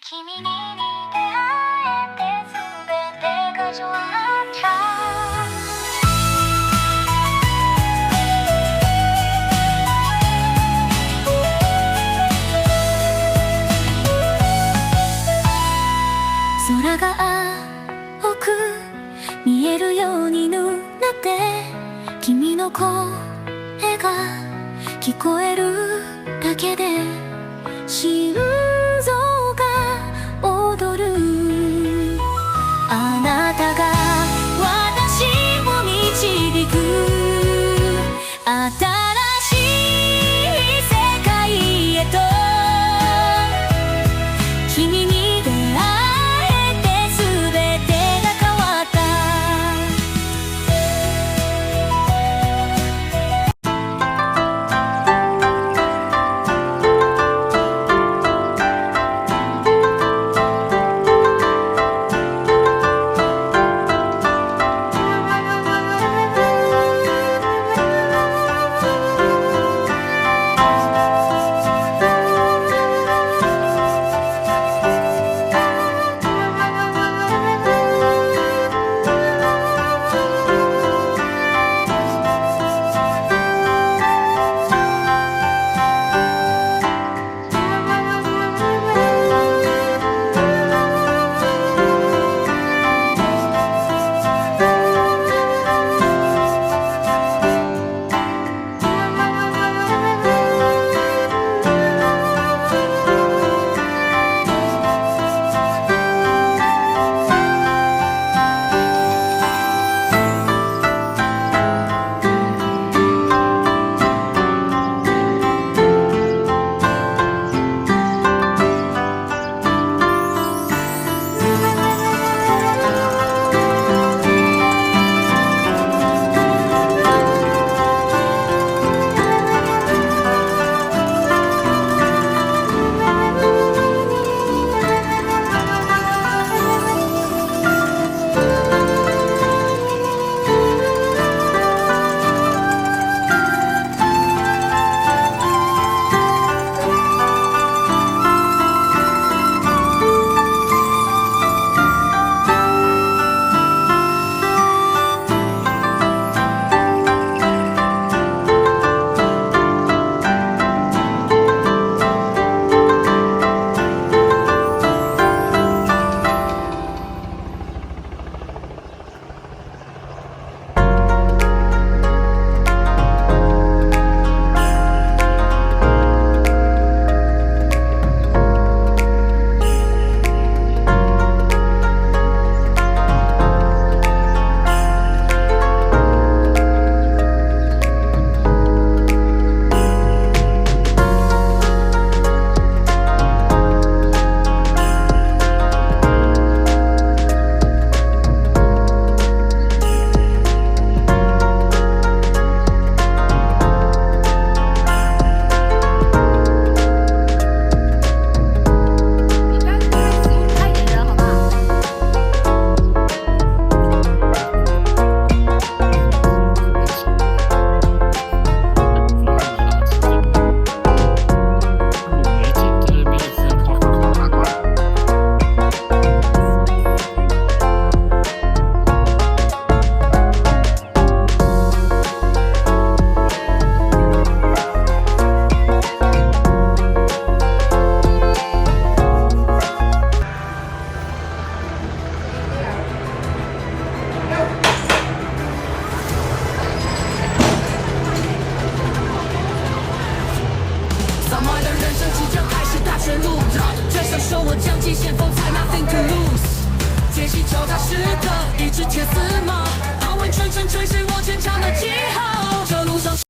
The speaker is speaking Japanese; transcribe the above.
君に出会えて全てが終わった空が青く見えるようになって君の声が聞こえるだけで心臓が踊るあなたが私を導く新しい世界へと君に出会えて全てが変わった我将极限风采 nothing to lose 接续脚踏实地一直铁丝吗？昂完全身吹碎我坚强的记号